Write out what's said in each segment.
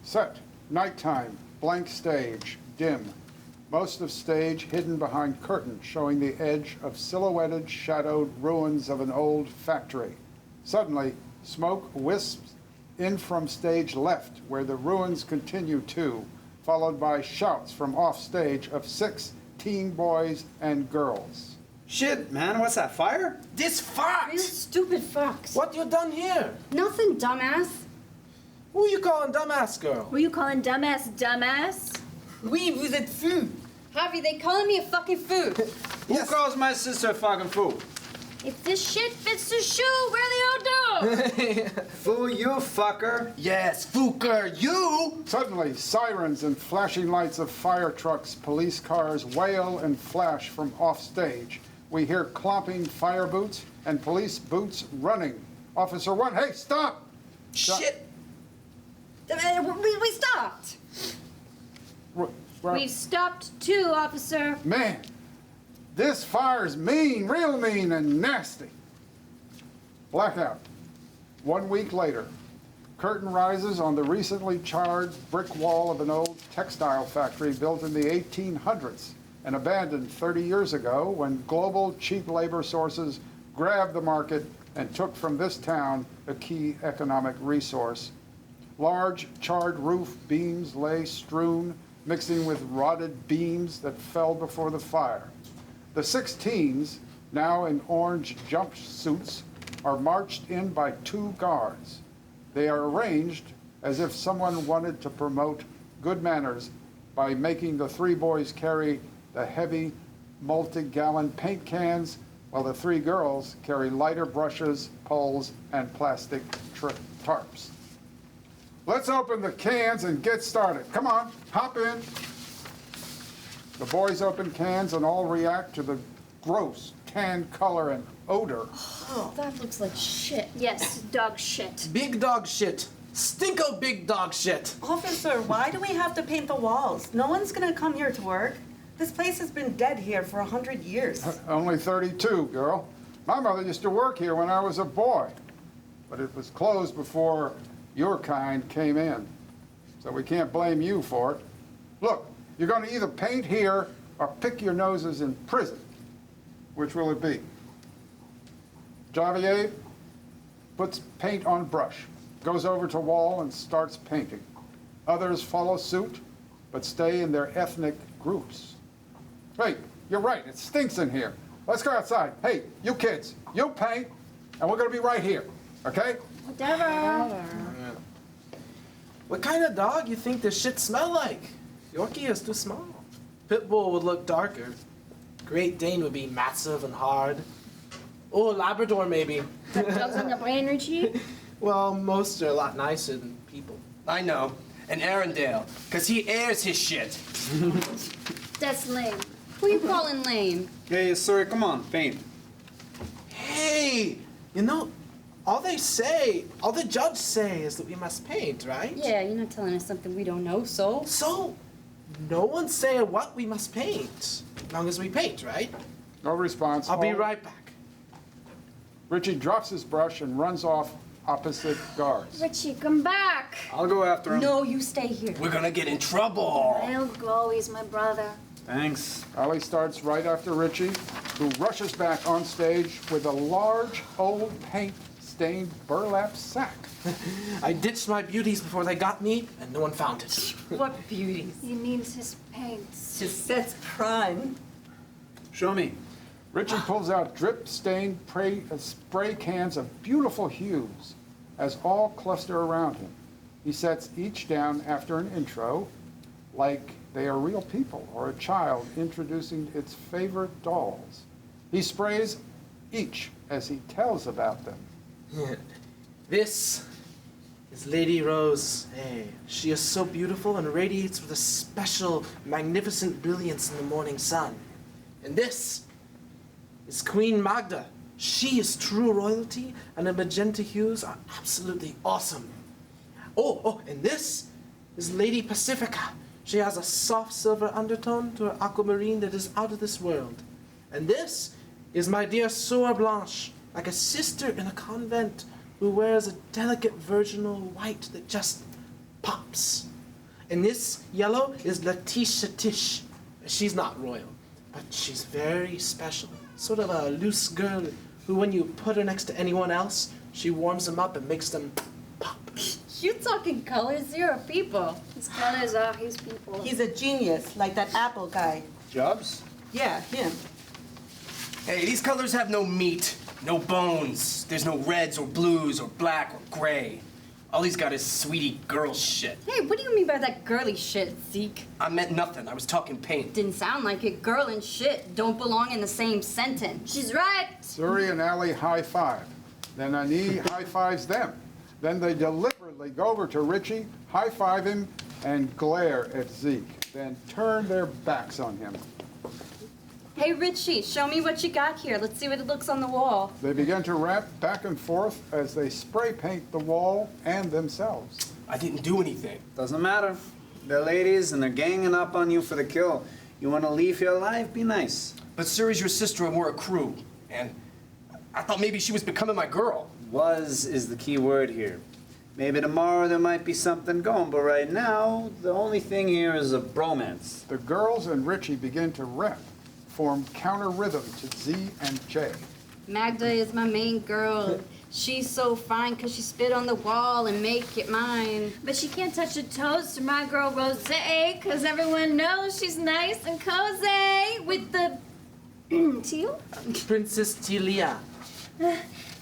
Set, nighttime, blank stage, dim. Most of stage hidden behind curtain showing the edge of silhouetted, shadowed ruins of an old factory. Suddenly, smoke wisps in from stage left, where the ruins continue too, followed by shouts from off stage of 6 teen boys and girls. Shit, man, what's that, fire? This fox! Real stupid fox. What you done here? Nothing, dumbass. Who you calling dumbass girl? Were you calling dumbass? Oui, vous êtes fou. Javi, they calling me a fucking food. Who calls my sister a fucking fool? If this shit fits the shoe, wear the Odo! Fool you, fucker. Yes, Fooker, you! Suddenly, sirens and flashing lights of fire trucks, police cars wail and flash from off stage. We hear clomping fire boots and police boots running. Officer 1, hey, stop! Shit! We stopped. We've stopped too, officer. Man, this fire's mean, real mean and nasty. Blackout. 1 week later, curtain rises on the recently charred brick wall of an old textile factory built in the 1800s and abandoned 30 years ago when global cheap labor sources grabbed the market and took from this town a key economic resource. Large charred roof beams lay strewn, mixing with rotted beams that fell before the fire. The 6 teens, now in orange jumpsuits, are marched in by 2 guards. They are arranged as if someone wanted to promote good manners by making the 3 boys carry the heavy multi-gallon paint cans, while the 3 girls carry lighter brushes, poles, and plastic tarps. Let's open the cans and get started. Come on, hop in. The boys open cans and all react to the gross tan color and odor. Oh, that looks like shit. Yes, dog shit. Big dog shit. Stinko big dog shit. Officer, why do we have to paint the walls? No one's gonna come here to work. This place has been dead here for 100 years. Only 32, girl. My mother used to work here when I was a boy, but it was closed before your kind came in. So we can't blame you for it. Look, you're going to either paint here or pick your noses in prison. Which will it be? Javier puts paint on brush, goes over to wall and starts painting. Others follow suit, but stay in their ethnic groups. Hey, you're right, it stinks in here. Let's go outside. Hey, you kids, you paint, and we're going to be right here, okay? Whatever. What kind of dog you think this shit smell like? Yorkie is too small. Pitbull would look darker. Great Dane would be massive and hard. Oh, Labrador maybe. Dogs on the brain, Richie? Well, most are a lot nicer than people. I know. And Arendelle, because he airs his shit. That's lame. Who you calling lame? Hey, sorry, come on, paint. Hey, you know, all the judge say is that we must paint, right? Yeah, you're not telling us something we don't know, so. So, no one's saying what we must paint, as long as we paint, right? No response. I'll be right back. Richie drops his brush and runs off opposite guards. Richie, come back. I'll go after him. No, you stay here. We're gonna get in trouble. I'll go, he's my brother. Thanks. Ali starts right after Richie, who rushes back on stage with a large, old paint-stained burlap sack. I ditched my beauties before they got me, and no one found it. What beauties. He means his paints. Just sets prime. Show me. Richie pulls out drip-stained spray cans of beautiful hues as all cluster around him. He sets each down after an intro, like they are real people or a child introducing its favorite dolls. He sprays each as he tells about them. This is Lady Rose. Hey, she is so beautiful and radiates with a special, magnificent brilliance in the morning sun. And this is Queen Magda. She is true royalty, and the magenta hues are absolutely awesome. Oh, and this is Lady Pacifica. She has a soft silver undertone to her aquamarine that is out of this world. And this is my dear Soeur Blanche, like a sister in a convent who wears a delicate virginal white that just pops. And this yellow is Letitia Tish. She's not royal, but she's very special. Sort of a loose girl who, when you put her next to anyone else, she warms them up and makes them pop. You talking colors, you're a people. His colors are his people. He's a genius, like that Apple guy. Jobs? Yeah, him. Hey, these colors have no meat, no bones. There's no reds or blues or black or gray. All he's got is sweetie girl shit. Hey, what do you mean by that girly shit, Zeke? I meant nothing. I was talking paint. Didn't sound like it. Girl and shit don't belong in the same sentence. She's right. Suri and Allie high-five. Then Ani high-fives them. Then they deliberately go over to Richie, high-five him, and glare at Zeke. Then turn their backs on him. Hey, Richie, show me what you got here. Let's see what it looks on the wall. They begin to rap back and forth as they spray paint the wall and themselves. I didn't do anything. Doesn't matter. They're ladies and they're ganging up on you for the kill. You want to leave here alive? Be nice. But Suri's your sister and we're a crew. And I thought maybe she was becoming my girl. Was is the key word here. Maybe tomorrow there might be something going, but right now, the only thing here is a bromance. The girls and Richie begin to rap, form counter rhythm to Z and J. Magda is my main girl. She's so fine 'cause she spit on the wall and make it mine. But she can't touch her toes to my girl Rose, 'cause everyone knows she's nice and cozy with the teal Princess Tilia.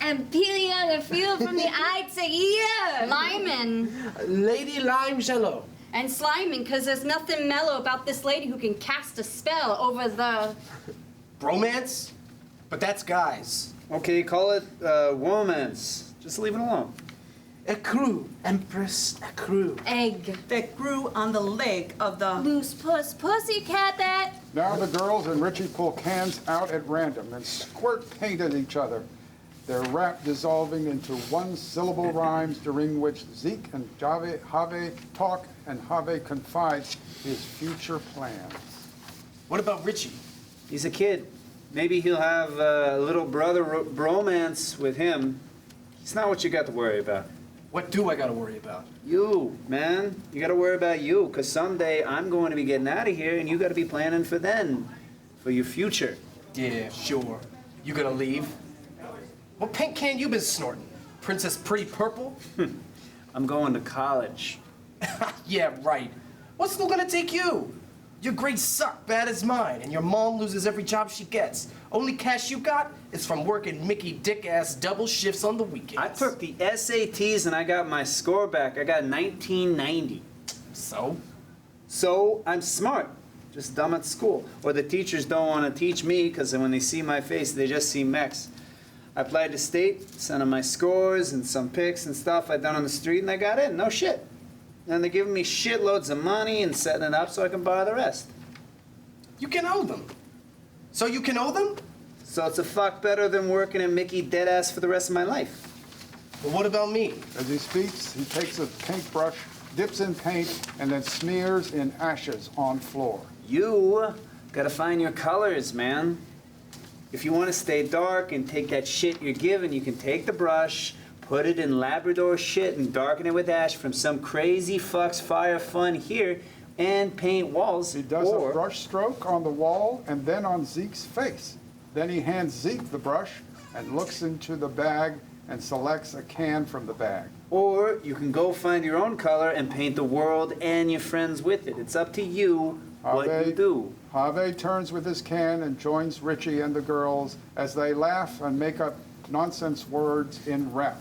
and peeling on the field from the eye to ear. Lyman Lady Lime Jello. and Sliming 'cause there's nothing mellow about this lady who can cast a spell over the... Bromance? But that's guys. Okay, call it womance. Just leave it alone. Ecru. Empress Ecru. egg. That grew on the leg of the... Loose pussycat that. Now the girls and Richie pull cans out at random and squirt paint at each other, their rap dissolving into one-syllable rhymes during which Zeke and Have talk and Have confides his future plans. What about Richie? He's a kid. Maybe he'll have a little brother bromance with him. It's not what you got to worry about. What do I gotta worry about? You, man. You got to worry about you, because someday I'm going to be getting out of here, and you got to be planning for then, for your future. Yeah, sure. You gonna leave? What paint can you been snorting? Princess Pretty Purple? I'm going to college. Yeah, right. What's still gonna take you? Your grades suck, bad as mine, and your mom loses every job she gets. Only cash you got is from working Mickey Dick-ass double shifts on the weekends. I took the SATs and I got my score back. I got 1990. So? So I'm smart, just dumb at school. Or the teachers don't want to teach me because when they see my face, they just see mechs. I applied to state, sent them my scores and some pics and stuff I done on the street, and I got in. No shit. And they're giving me shitloads of money and setting it up so I can buy the rest. You can owe them. So you can owe them? So it's a fuck better than working at Mickey Deadass for the rest of my life. Well, what about me? As he speaks, he takes a paintbrush, dips in paint, and then smears in ashes on floor. You gotta find your colors, man. If you want to stay dark and take that shit you're given, you can take the brush, put it in Labrador shit and darken it with ash from some crazy fuck's fire fun here and paint walls. He does or a brush stroke on the wall and then on Zeke's face. Then he hands Zeke the brush and looks into the bag and selects a can from the bag. Or you can go find your own color and paint the world and your friends with it. It's up to you what you do. Have turns with his can and joins Richie and the girls as they laugh and make up nonsense words in rap.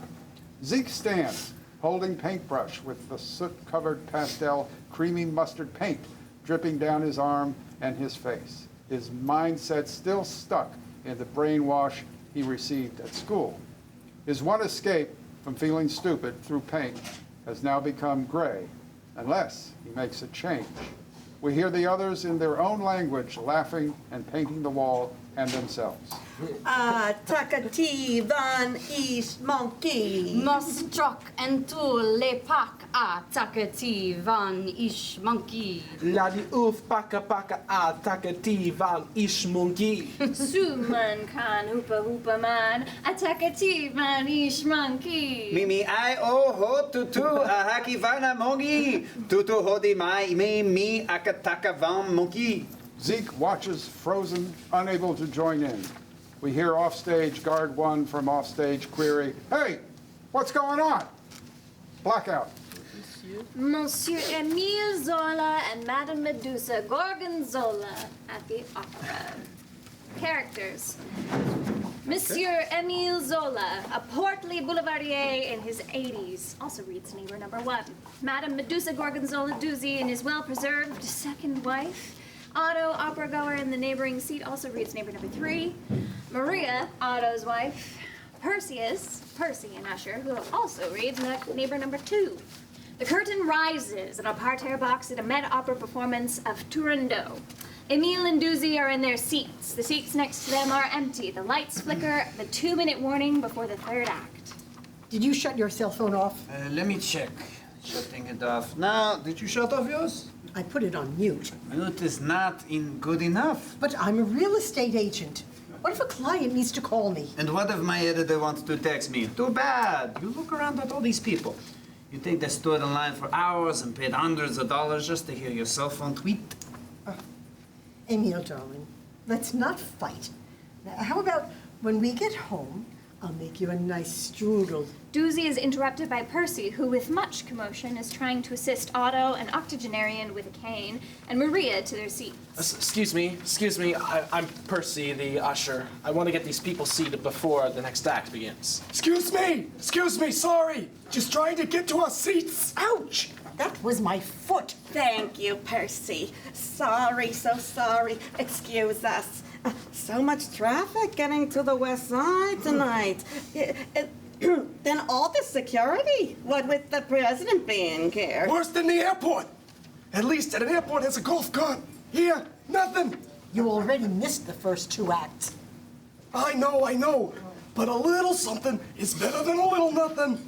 Zeke stands, holding paintbrush with the soot-covered pastel creamy mustard paint dripping down his arm and his face, his mindset still stuck in the brainwash he received at school. His one escape from feeling stupid through paint has now become gray, unless he makes a change. We hear the others in their own language laughing and painting the wall and themselves. Takati van ish monkey. Mostrok and tul le pak a takati van ish monkey. Ladi uf paka paka a takati van ishmungi. Suman kan hoopa hoopa man, atakati van ish monkey. Mimi I o ho tutu a haki vana mongi. Tutu hodi mai me akataka van monkey. Zeke watches frozen, unable to join in. We hear offstage guard one from offstage query, "Hey, what's going on?" Blackout. Monsieur Emile Zola and Madame Medusa Gorgonzola at the opera. Characters. Monsieur Emile Zola, a portly boulevardier in his 80s, also reads neighbor number 1. Madame Medusa Gorgonzola Doozy and his well-preserved second wife. Otto, opera goer in the neighboring seat, also reads neighbor number 3. Maria, Otto's wife. Perseus, Percy and Usher, who also reads neighbor number 2. The curtain rises in a parterre box at a Met Opera performance of Turandot. Emile and Doozy are in their seats. The seats next to them are empty. The lights flicker, the 2-minute warning before the third act. Did you shut your cell phone off? Let me check. Shutting it off. Now, did you shut off yours? I put it on mute. Mute is not good enough. But I'm a real estate agent. What if a client needs to call me? And what if my editor wants to text me? Too bad. You look around at all these people. You think they stood in line for hours and paid hundreds of dollars just to hear your cell phone tweet? Emile, darling, let's not fight. Now, how about when we get home, I'll make you a nice strudel. Doozy is interrupted by Percy, who, with much commotion, is trying to assist Otto, an octogenarian with a cane, and Maria to their seats. Excuse me. I'm Percy, the usher. I want to get these people seated before the next act begins. Excuse me, sorry. Just trying to get to our seats. Ouch! That was my foot. Thank you, Percy. Sorry, so sorry. Excuse us. So much traffic getting to the west side tonight. Then all the security. What with the president being here? Worse than the airport. At least at an airport has a golf cart. Here, nothing. You already missed the first 2 acts. I know. But a little something is better than a little nothing.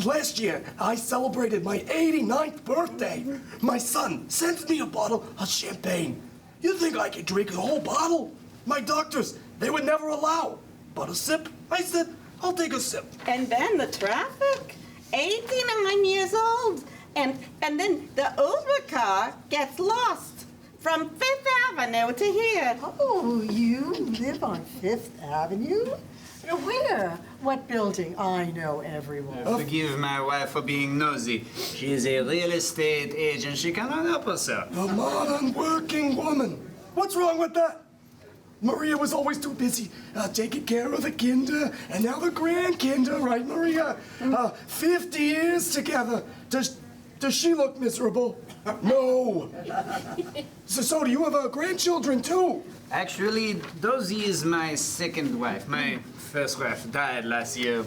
Last year, I celebrated my 89th birthday. My son sends me a bottle of champagne. You think I could drink a whole bottle? My doctors, they would never allow. But a sip? I said, I'll take a sip. And then the traffic. 89 years old. And then the Uber car gets lost from 5th Avenue to here. Oh, you live on 5th Avenue? Where? What building? I know everyone. Forgive my wife for being nosy. She is a real estate agent. She cannot help herself. A modern working woman. What's wrong with that? Maria was always too busy taking care of the kinder and now the grandkinder, right, Maria? 50 years together. Does she look miserable? No. So do you have grandchildren too? Actually, Dozy is my second wife. My first wife died last year.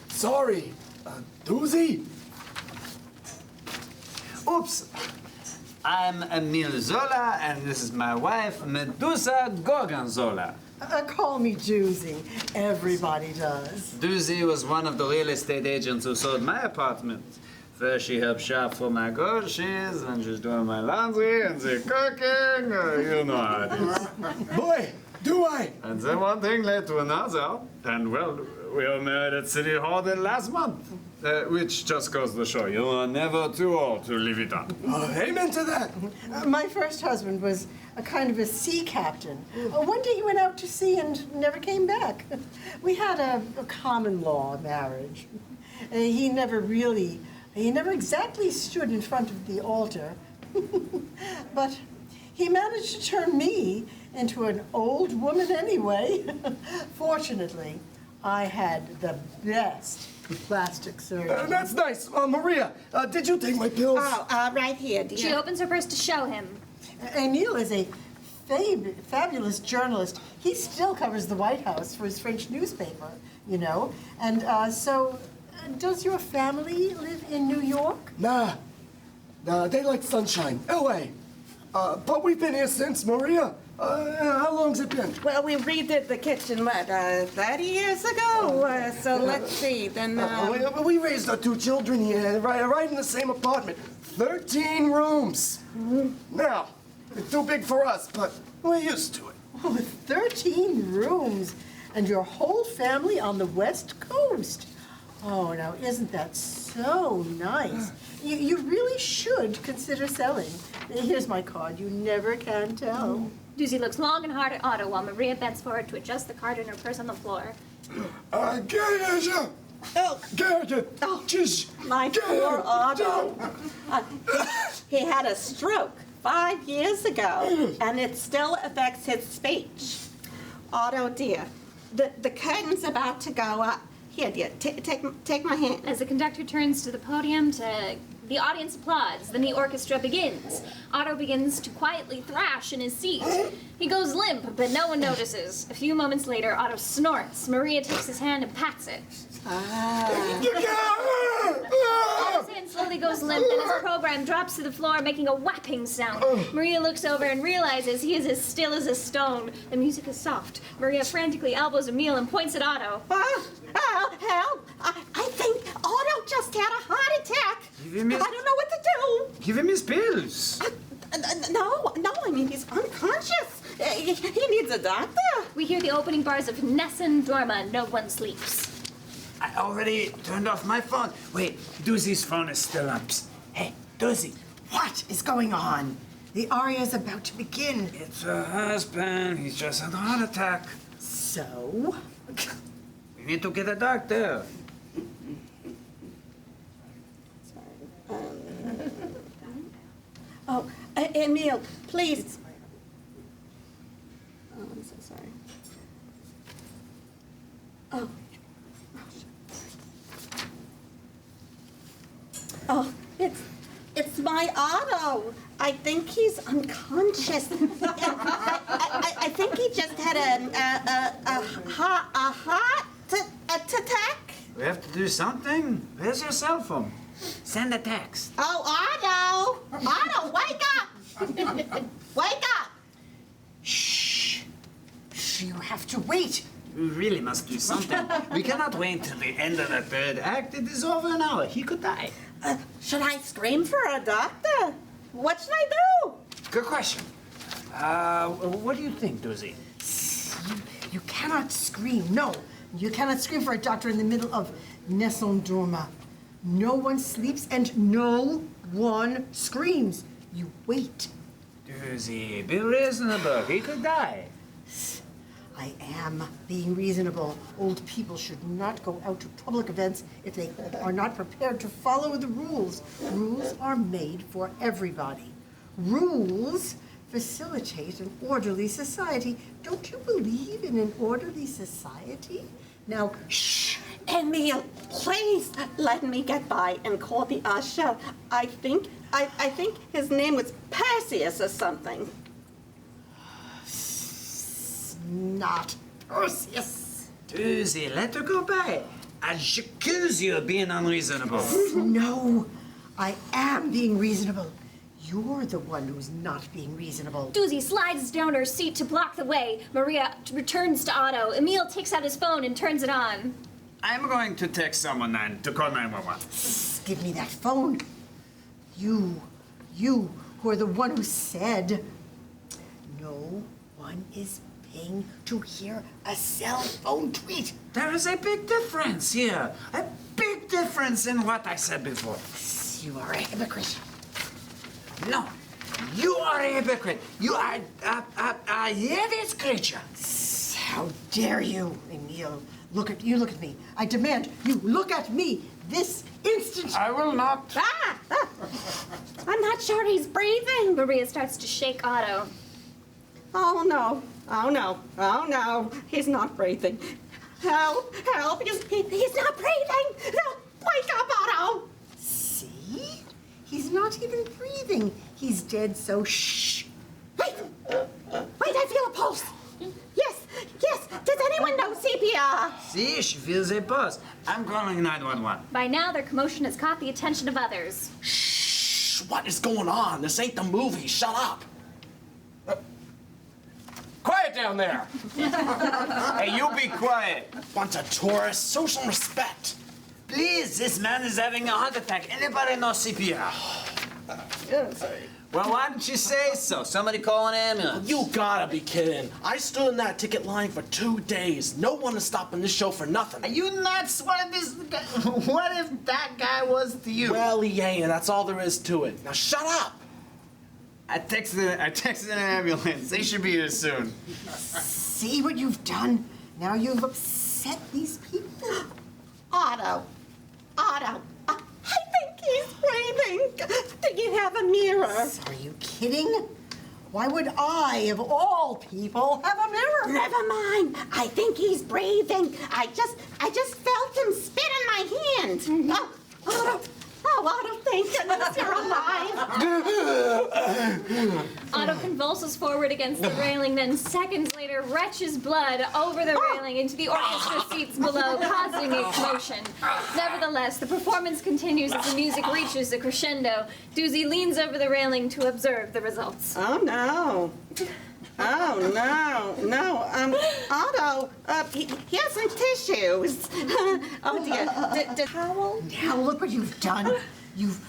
Sorry. Doozy? Oops. I'm Emile Zola, and this is my wife, Medusa Gorgonzola. Call me Doozy. Everybody does. Doozy was one of the real estate agents who sold my apartment. First, she helped shop for my groceries, and she's doing my laundry and the cooking. You know how it is. Boy, do I? And then one thing led to another, and well, we were married at City Hall last month. Which just goes to show you are never too old to leave it on. Amen to that. My first husband was a kind of a sea captain. One day he went out to sea and never came back. We had a common law marriage. He never exactly stood in front of the altar. But he managed to turn me into an old woman anyway. Fortunately, I had the best plastic surgeon. That's nice. Maria, did you take my pills? Oh, right here, dear. She opens her purse to show him. Emile is a fabulous journalist. He still covers the White House for his French newspaper, you know. And so, does your family live in New York? Nah, they like sunshine. L.A. But we've been here since, Maria. How long's it been? Well, we redid the kitchen, 30 years ago? So let's see, then, We raised our 2 children here, right in the same apartment. 13 rooms. Now, it's too big for us, but we're used to it. Oh, 13 rooms, and your whole family on the West Coast. Oh, now isn't that so nice? You really should consider selling. Here's my card. You never can tell. Doozy looks long and hard at Otto while Maria bends forward to adjust the card in her purse on the floor. oh, my poor Otto. He had a stroke 5 years ago, and it still affects his speech. Otto, dear, the curtain's about to go up. Here, dear, take my hand. As the conductor turns to the podium, the audience applauds. Then the orchestra begins. Otto begins to quietly thrash in his seat. He goes limp, but no one notices. A few moments later, Otto snorts. Maria takes his hand and pats it. Otto's hand slowly goes limp, and his program drops to the floor, making a whapping sound. Maria looks over and realizes he is as still as a stone. The music is soft. Maria frantically elbows Emil and points at Otto. Help! I think Otto just had a heart attack. Give him his- I don't know what to do. Give him his pills. No, I mean, he's unconscious. He needs a doctor. We hear the opening bars of Nessun Dorma, No One Sleeps. I already turned off my phone. Wait, Doozy's phone is still up. Hey, Doozy. What is going on? The aria is about to begin. It's her husband. He's just had a heart attack. So? We need to get a doctor. Oh, Emil, please. Oh, I'm so sorry. Oh. Oh, it's my Otto. I think he's unconscious. I think he just had a heart attack. We have to do something. Where's your cell phone? Send a text. Oh, Otto! Otto, wake up! Wake up! Shh. You have to wait. We really must do something. We cannot wait till the end of the 3rd act. It is over an hour. He could die. Should I scream for a doctor? What should I do? Good question. What do you think, Doozy? You cannot scream. No, you cannot scream for a doctor in the middle of Nessun Dorma. No one sleeps and no one screams. You wait. Doozy, be reasonable. He could die. I am being reasonable. Old people should not go out to public events if they are not prepared to follow the rules. Rules are made for everybody. Rules facilitate an orderly society. Don't you believe in an orderly society? Now, shh. Emil, please let me get by and call the usher. I think his name was Perseus or something. Not Perseus. Doozy, let her go by. I accuse you of being unreasonable. No, I am being reasonable. You're the one who's not being reasonable. Doozy slides down her seat to block the way. Maria returns to Otto. Emil takes out his phone and turns it on. I'm going to text someone to call 911. Give me that phone. You who are the one who said no one is paying to hear a cell phone tweet. There is a big difference here. A big difference in what I said before. You are a hypocrite. No, you are a hypocrite. You are a hideous creature. How dare you, Emil? Look at me. I demand you look at me this instant. I will not. I'm not sure he's breathing. Maria starts to shake Otto. Oh no, he's not breathing. Help, he's not breathing. No, wake up, Otto. See? He's not even breathing. He's dead, so shh. Wait, I feel a pulse. Yes, does anyone know CPR? See, she feels a pulse. I'm calling 911. By now, their commotion has caught the attention of others. Shh! What is going on? This ain't the movie. Shut up. quiet down there. Hey, you be quiet. Bunch of tourists, show some respect. Please, this man is having a heart attack. Anybody know CPR? Well, why didn't you say so? Somebody call an ambulance. You gotta be kidding. I stood in that ticket line for 2 days. No one is stopping this show for nothing. Are you nuts? What if that guy was to you? Well, he ain't, and that's all there is to it. Now shut up. I texted an ambulance. They should be here soon. See what you've done? Now you've upset these people. Otto, I think he's breathing. Do you have a mirror? Are you kidding? Why would I, of all people, have a mirror? Never mind. I think he's breathing. I just felt him spit in my hand. Otto, thank goodness you're alive. Otto convulses forward against the railing, then seconds later retches blood over the railing into the orchestra seats below, causing a commotion. Nevertheless, the performance continues as the music reaches a crescendo. Doozy leans over the railing to observe the results. Oh no. Otto, he has some tissues. Oh dear. Towel? Now look what you've done. You've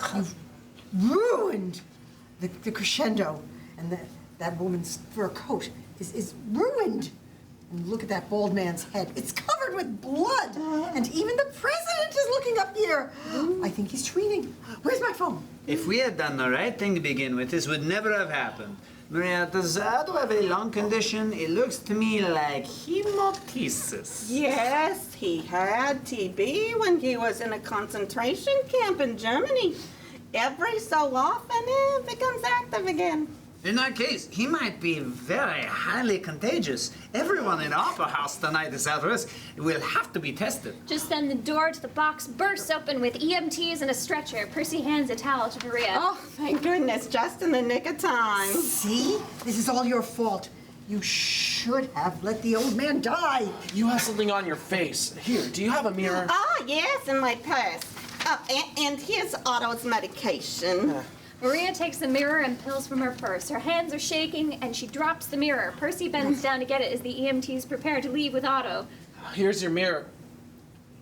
ruined the crescendo, and that woman's fur coat is ruined. And look at that bald man's head. It's covered with blood. And even the president is looking up here. I think he's tweeting. Where's my phone? If we had done the right thing to begin with, this would never have happened. Maria, does Otto have a lung condition? It looks to me like hemoptysis. Yes, he had TB when he was in a concentration camp in Germany. Every so often, it becomes active again. In that case, he might be very highly contagious. Everyone in Opera House tonight is at risk. It will have to be tested. Just then, the door to the box bursts open with EMTs and a stretcher. Percy hands a towel to Maria. Oh, thank goodness, just in the nick of time. See? This is all your fault. You should have let the old man die. You have something on your face. Here, do you have a mirror? Oh, yes, in my purse. And here's Otto's medication. Maria takes the mirror and pills from her purse. Her hands are shaking, and she drops the mirror. Percy bends down to get it as the EMTs prepare to leave with Otto. Here's your mirror.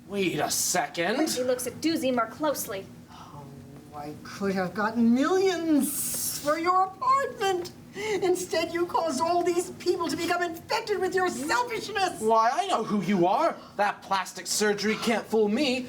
Wait a second. Percy looks at Doozy more closely. Oh, I could have gotten millions for your apartment. Instead, you caused all these people to become infected with your selfishness. Why, I know who you are. That plastic surgery can't fool me.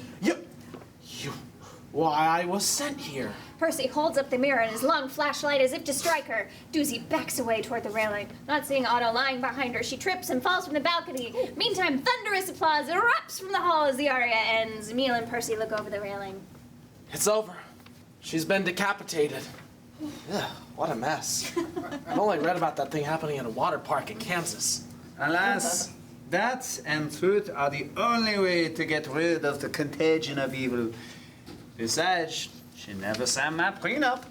Why, I was sent here. Percy holds up the mirror and his long flashlight as if to strike her. Doozy backs away toward the railing. Not seeing Otto lying behind her, she trips and falls from the balcony. Meantime, thunderous applause erupts from the hall as the aria ends. Emil and Percy look over the railing. It's over. She's been decapitated. Ugh, what a mess. I've only read about that thing happening at a water park in Kansas. Alas, that and truth are the only way to get rid of the contagion of evil. Besides, she never sang my prenup.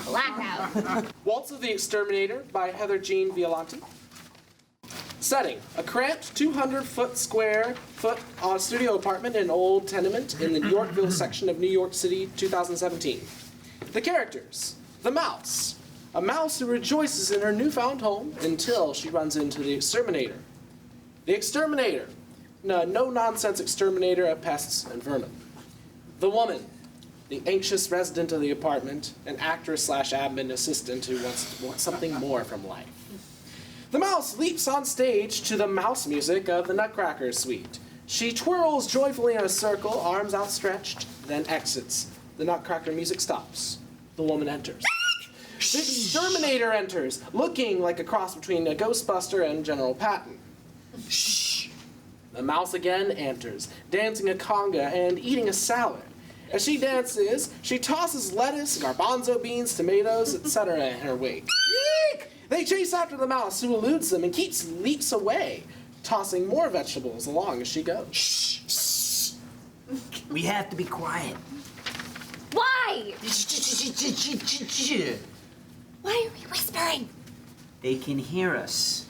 Blackout. Waltz of the Exterminator by Heather Jean Violante. Setting: a cramped 200-foot square foot studio apartment in an old tenement in the Yorkville section of New York City, 2017. The characters: the mouse. A mouse who rejoices in her newfound home until she runs into the exterminator. The exterminator. No-nonsense exterminator of pests and vermin. The woman. The anxious resident of the apartment, an actress/admin assistant who wants something more from life. The mouse leaps on stage to the mouse music of the Nutcracker Suite. She twirls joyfully in a circle, arms outstretched, then exits. The Nutcracker music stops. The woman enters. The exterminator enters, looking like a cross between a Ghostbuster and General Patton. The mouse again enters, dancing a conga and eating a salad. As she dances, she tosses lettuce, garbanzo beans, tomatoes, etc. in her wake. Eek! They chase after the mouse, who eludes them and leaps away, tossing more vegetables along as she goes. We have to be quiet. Why? Why are we whispering? They can hear us.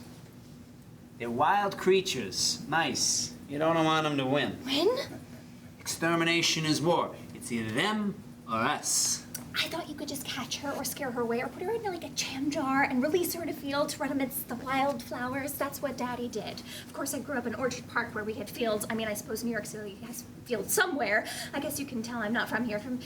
They're wild creatures, mice. You don't want them to win. When? Extermination is war. It's either them or us. I thought you could just catch her or scare her away or put her in like a jam jar and release her in a field to run amidst the wildflowers. That's what Daddy did. Of course, I grew up in Orchard Park where we had fields. I mean, I suppose New York City has fields somewhere. I guess you can tell I'm not from here from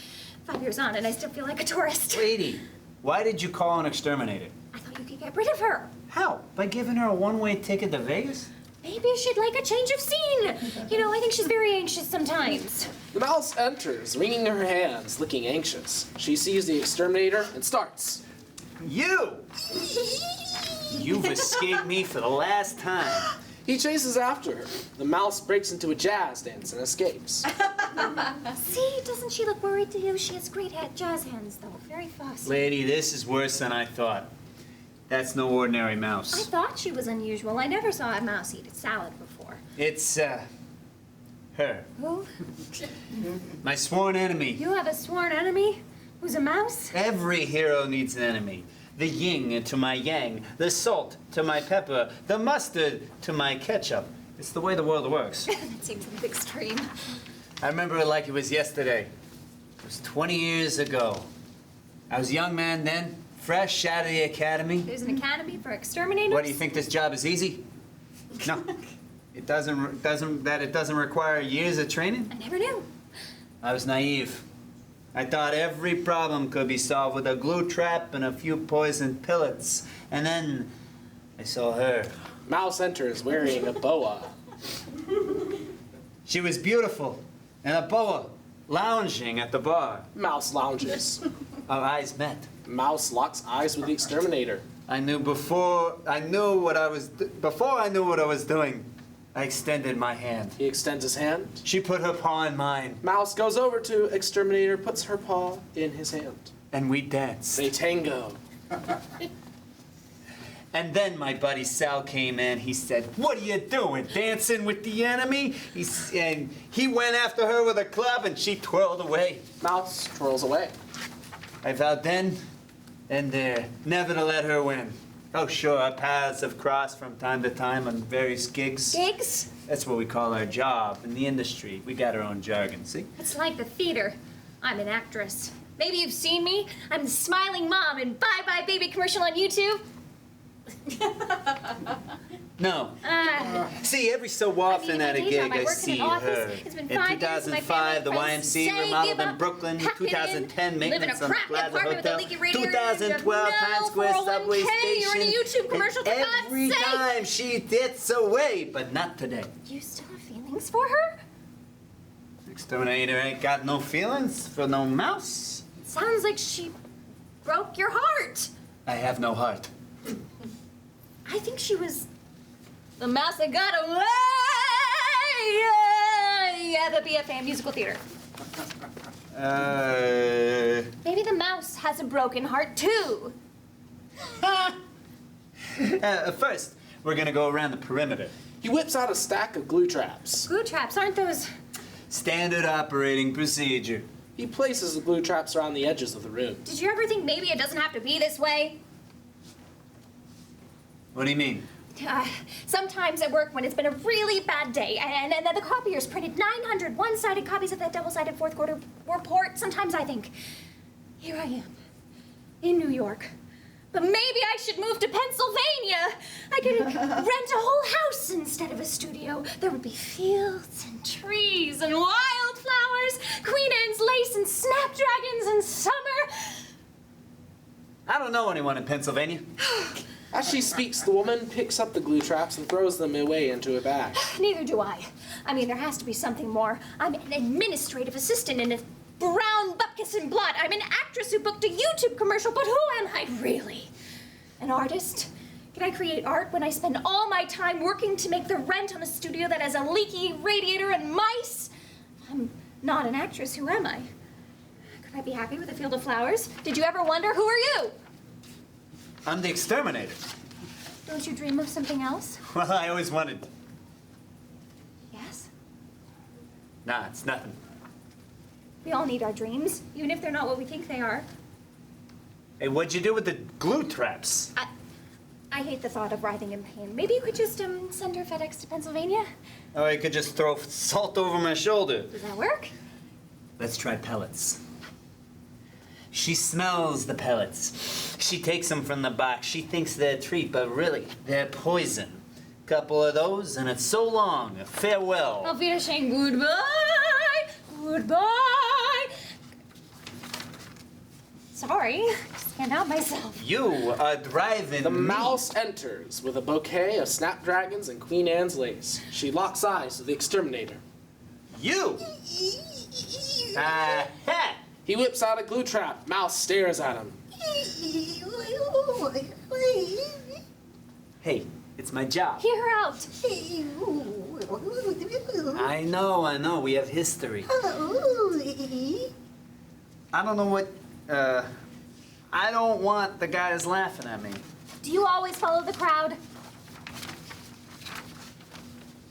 5 years on, and I still feel like a tourist. Lady, why did you call an exterminator? I thought you could get rid of her. How? By giving her a one-way ticket to Vegas? Maybe she'd like a change of scene. You know, I think she's very anxious sometimes. The mouse enters, wringing her hands, looking anxious. She sees the exterminator and starts. You! You've escaped me for the last time. He chases after her. The mouse breaks into a jazz dance and escapes. See, doesn't she look worried to you? She has great jazz hands, though. Very fussy. Lady, this is worse than I thought. That's no ordinary I mouse. thought she was unusual. I never saw a mouse eat a salad before. It's, her. Who? My sworn enemy. You have a sworn enemy? Who's a mouse? Every hero needs an enemy. The yin to my yang, the salt to my pepper, the mustard to my ketchup. It's the way the world works. That seems a bit extreme. I remember it like it was yesterday. It was 20 years ago. I was a young man then, fresh out of the academy. There's an academy for exterminators? What, do you think this job is easy? No. It doesn't require years of training? I never knew. I was naive. I thought every problem could be solved with a glue trap and a few poison pellets. And then I saw her. Mouse enters wearing a boa. She was beautiful, and a boa, lounging at the bar. Mouse lounges. Our eyes met. Mouse locks eyes with the exterminator. Before I knew what I was doing, I extended my hand. He extends his hand. She put her paw in mine, Mouse goes over to exterminator, puts her paw in his hand. and we danced. They tango. And then my buddy Sal came in. He said, "What are you doing, dancing with the enemy?" And he went after her with a club, and she twirled away. Mouse twirls away. I vowed then and there never to let her win. Oh, sure, our paths have crossed from time to time on various gigs. Gigs? That's what we call our job in the industry. We got our own jargon, see? It's like the theater. I'm an actress. Maybe you've seen me. I'm the smiling mom in Bye Bye Baby commercial on YouTube. No. See, every so often I at a mean, my day gig, job, I I work in see an office. her. It's been In 5 years, my 2005, the family and friends YMCA say remodeled give in up, Brooklyn. pack it in, 2010, live in a maintenance on the crappy Plaza apartment with a Hotel. leaky radiator, 2012, you have Times no Square 401k, subway station. you're in a YouTube commercial, for And God's every sake. time she gets away, but not today. You still have feelings for her? Exterminator ain't got no feelings for no mouse. Sounds like she broke your heart. I have no heart. I think she was the mouse that got away. Yeah, the BFA musical theater. Maybe the mouse has a broken heart too. First, we're gonna go around the perimeter. He whips out a stack of glue traps. Glue traps, aren't those? Standard operating procedure. He places the glue traps around the edges of the room. Did you ever think maybe it doesn't have to be this way? What do you mean? Sometimes at work when it's been a really bad day and the copier's printed 900 one-sided copies of that double-sided fourth quarter report, sometimes I think, here I am, in New York, but maybe I should move to Pennsylvania. I could rent a whole house instead of a studio. There would be fields and trees and wildflowers, Queen Anne's lace and snapdragons in summer. I don't know anyone in Pennsylvania. As she speaks, the woman picks up the glue traps and throws them away into a bag. Neither do I. I mean, there has to be something more. I'm an administrative assistant in a brown bupkis and blood. I'm an actress who booked a YouTube commercial, but who am I really? An artist? Can I create art when I spend all my time working to make the rent on a studio that has a leaky radiator and mice? I'm not an actress. Who am I? Could I be happy with a field of flowers? Did you ever wonder, who are you? I'm the exterminator. Don't you dream of something else? Well, I always wanted. Yes? Nah, it's nothing. We all need our dreams, even if they're not what we think they are. Hey, what'd you do with the glue traps? I hate the thought of writhing in pain. Maybe you could just send her FedEx to Pennsylvania? Or I could just throw salt over my shoulder. Does that work? Let's try pellets. She smells the pellets. She takes them from the box. She thinks they're a treat, but really, they're poison. Couple of those, and it's so long. Farewell. Auf Wiedersehen. Goodbye. Goodbye. Sorry, just can't help myself. You are driving The me. mouse enters with a bouquet of snapdragons and Queen Anne's lace. She locks eyes with the exterminator. You. Aha. He whips out a glue trap. Mouse stares at him. Hey, it's my job. Hear her out. I know. We have history. I don't know what. I don't want the guys laughing at me. Do you always follow the crowd?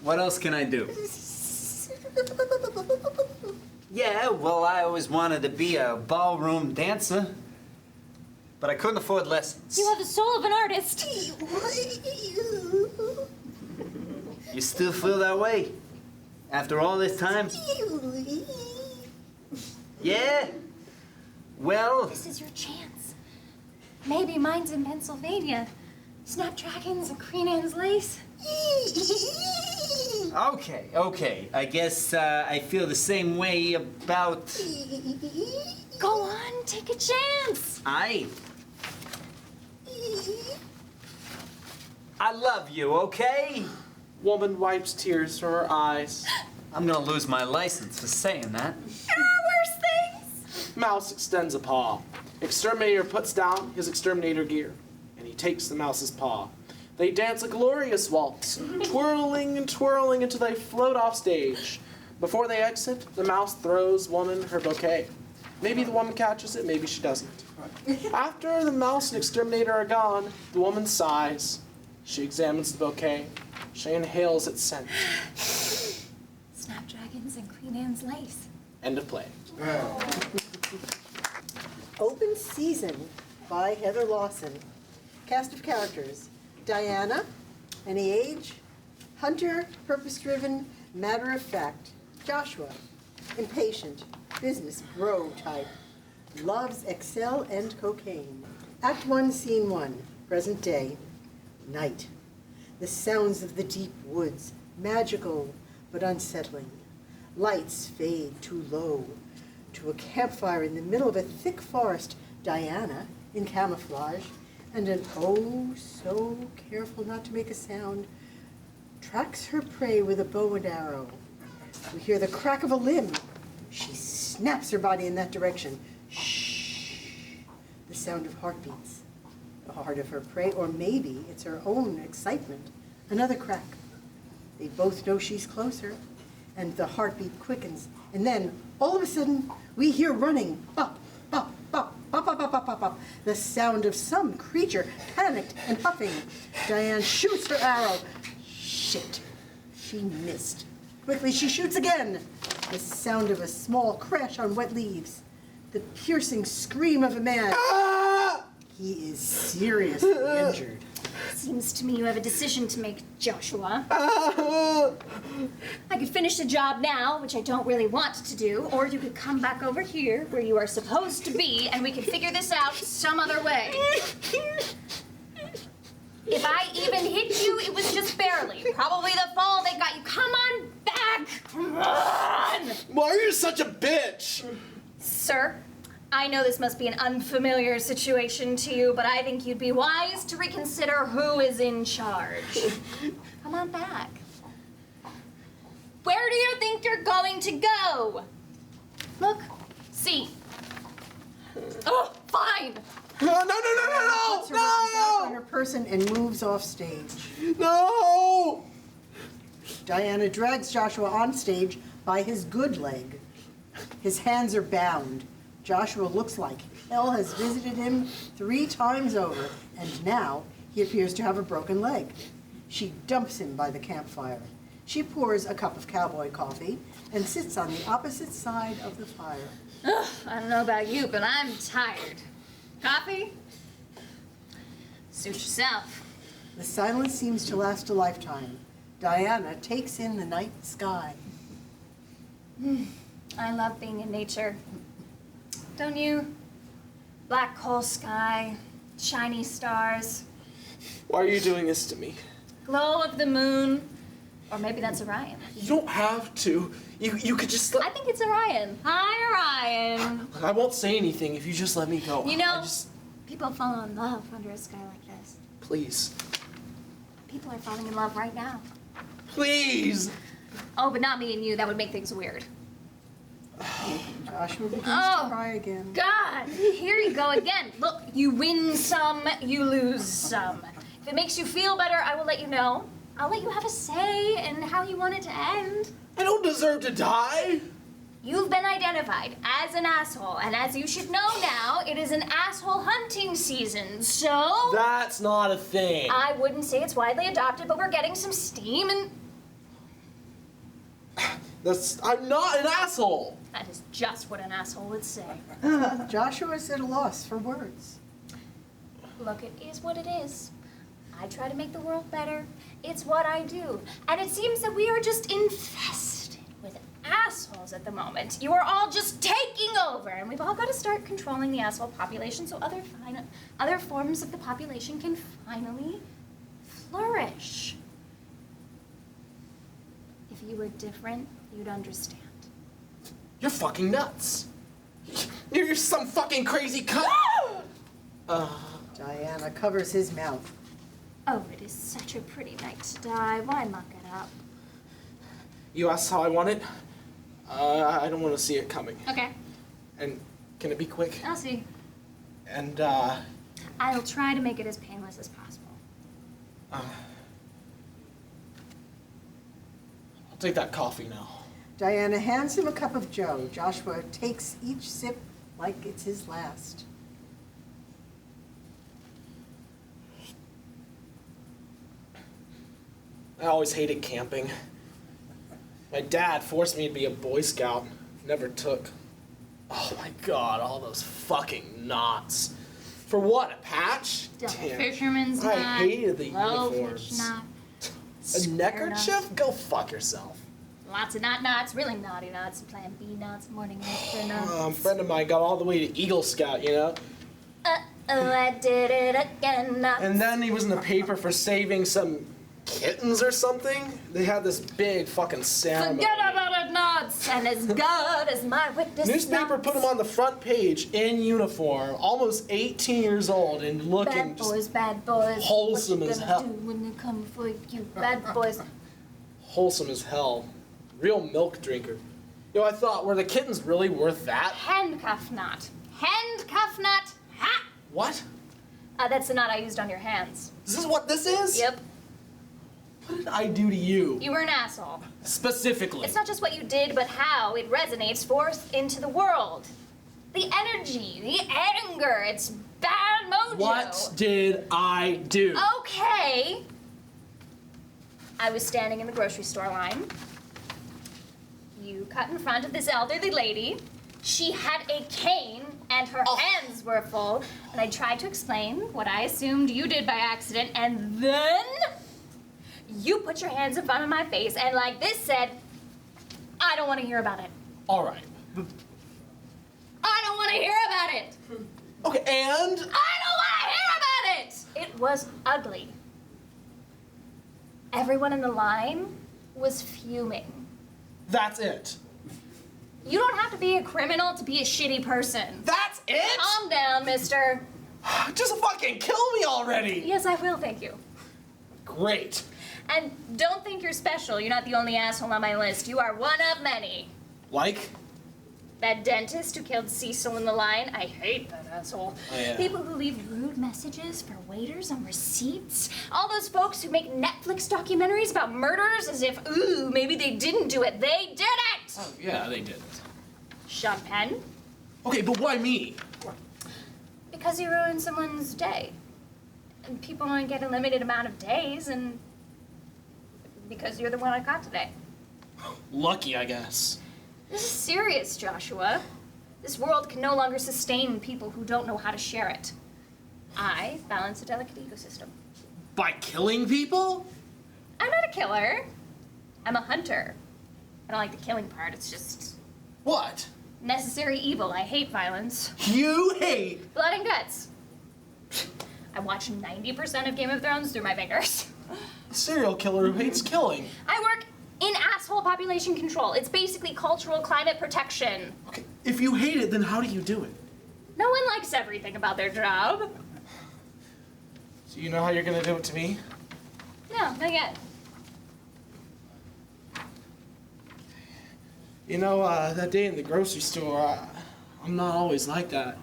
What else can I do? Yeah, well, I always wanted to be a ballroom dancer, but I couldn't afford lessons. You have the soul of an artist. You still feel that way? After all this time? Yeah? Well, This is your chance. Maybe mine's in Pennsylvania. Snapdragons and Queen Anne's lace. okay. I guess I feel the same way about... Go on, take a chance. I love you, okay? Woman wipes tears from her eyes. I'm gonna lose my license for saying that. There are worse things. Mouse extends a paw. Exterminator puts down his exterminator gear, and he takes the mouse's paw. They dance a glorious waltz, twirling and twirling until they float off stage. Before they exit, the mouse throws woman her bouquet. Maybe the woman catches it, maybe she doesn't. After the mouse and exterminator are gone, the woman sighs. She examines the bouquet. She inhales its scent. Snapdragons and Queen Anne's lace. End of play. Open Season by Heather Lawson. Cast of characters: Diana, any age; Hunter, purpose-driven, matter-of-fact; Joshua, impatient, business bro type, loves Excel and cocaine. Act 1, Scene 1, present day. Night. The sounds of the deep woods, magical but unsettling. Lights fade too low. To a campfire in the middle of a thick forest, Diana, in camouflage, and an oh so careful not to make a sound, tracks her prey with a bow and arrow. We hear the crack of a limb. She snaps her body in that direction. Shh. The sound of heartbeats. The heart of her prey, or maybe it's her own excitement. Another crack. They both know she's closer, and the heartbeat quickens. And then, all of a sudden, we hear running. Bop, bop, bop, bop, bop, bop, bop, bop, bop. The sound of some creature, panicked and huffing. Diane shoots her arrow. Shit. She missed. Quickly, she shoots again. The sound of a small crash on wet leaves. The piercing scream of a man. He is seriously injured. Seems to me you have a decision to make, Joshua. I could finish the job now, which I don't really want to do, or you could come back over here where you are supposed to be, and we can figure this out some other way. If I even hit you, it was just barely. Probably the fall that got you. Come on back! Come on! Why are you such a bitch? Sir, I know this must be an unfamiliar situation to you, but I think you'd be wise to reconsider who is in charge. Come on back. Where do you think you're going to go? Look, see. Oh, fine. No! Puts her back on her person and moves off stage. No! Diana drags Joshua on stage by his good leg. His hands are bound. Joshua looks like hell has visited him 3 times over, and now he appears to have a broken leg. She dumps him by the campfire. She pours a cup of cowboy coffee and sits on the opposite side of the fire. Ugh, I don't know about you, but I'm tired. Coffee? Suit yourself. The silence seems to last a lifetime. Diana takes in the night sky. I love being in nature. Don't you? Black coal sky, shiny stars, Why are you doing this to me? glow of the moon. Or maybe that's Orion. You don't have to. You could just I think it's Orion. Hi, Orion. I won't say anything if you just let me go. You know, I just, people fall in love under a sky like this. please. People are falling in love right now. Please! Oh, but not me and you. That would make things weird. Joshua begins Oh. to cry again. God, here you go again. Look, you win some, you lose some. If it makes you feel better, I will let you know. I'll let you have a say in how you want it to end. I don't deserve to die! You've been identified as an asshole, and as you should know now, it is an asshole hunting season, so... That's not a thing. I wouldn't say it's widely adopted, but we're getting some steam, and I'm not an asshole! that is just what an asshole would say. Joshua's at a loss for words. Look, it is what it is. I try to make the world better. It's what I do. And it seems that we are just infested with assholes at the moment. You are all just taking over, and we've all got to start controlling the asshole population so other forms of the population can finally flourish. If you were different, you'd understand. You're fucking nuts. You're some fucking crazy cunt. Diana covers his mouth. Oh, it is such a pretty night to die. Why muck it up? You asked how I want it. I don't want to see it coming. Okay, And can it be quick? I'll see. And I'll try to make it as painless as possible. I'll take that coffee now. Diana hands him a cup of joe. Joshua takes each sip like it's his last. I always hated camping. My dad forced me to be a Boy Scout. Never took. Oh my god, all those fucking knots. For what, a patch? Double Damn. fisherman's I knot. hated the blowfish uniforms. knot. A Square neckerchief? Go fuck yourself. Lots of knots, really naughty knots, plan B knots, morning after knots. A friend of mine got all the way to Eagle Scout, you know? Uh-oh, I did it again. Knots. And then he was in the paper for saving some kittens or something. They had this big fucking ceremony. Forget about it, knots, and as God is my witness. Newspaper knots. put him on the front page in uniform, almost 18 years old, and looking Bad boys, wholesome what you as gonna hell. do when they come for you? Bad boys. wholesome as hell. Real milk drinker. Yo, I thought, were the kittens really worth that? Handcuff knot. Handcuff knot. Ha! What? That's the knot I used on your hands. Is this what this is? Yep. What did I do to you? You were an asshole. Specifically. It's not just what you did, but how it resonates forth into the world. The energy, the anger, it's bad mojo. What did I do? Okay. I was standing in the grocery store line. You cut in front of this elderly lady. She had a cane and her hands were full. And I tried to explain what I assumed you did by accident. And then you put your hands in front of my face and like this said, I don't want to hear about it. All right. I don't want to hear about it. Okay, and? I don't want to hear about it. It was ugly. Everyone in the line was fuming. That's it. You don't have to be a criminal to be a shitty person. That's it? Calm down, mister. Just fucking kill me already. Yes, I will, thank you. Great. And don't think you're special. You're not the only asshole on my list. You are one of many. Like? That dentist who killed Cecil in the line, I hate that asshole. Oh, yeah. People who leave rude messages for waiters on receipts. All those folks who make Netflix documentaries about murders as if, ooh, maybe they didn't do it. They did it! Oh, yeah, they did it. Sean Penn, Okay, but why me? because you ruined someone's day. And people only get a limited amount of days, and because you're the one I caught today. Lucky, I guess. This is serious, Joshua. This world can no longer sustain people who don't know how to share it. I balance a delicate ecosystem. By killing people? I'm not a killer. I'm a hunter. I don't like the killing part, it's just What? necessary evil. I hate violence. You hate. Blood and guts. I watch 90% of Game of Thrones through my fingers. A serial killer who hates killing. I work in asshole population control. It's basically cultural climate protection. Okay, if you hate it, then how do you do it? No one likes everything about their job. So you know how you're gonna do it to me? No, not yet. You know, that day in the grocery store, I'm not always like that.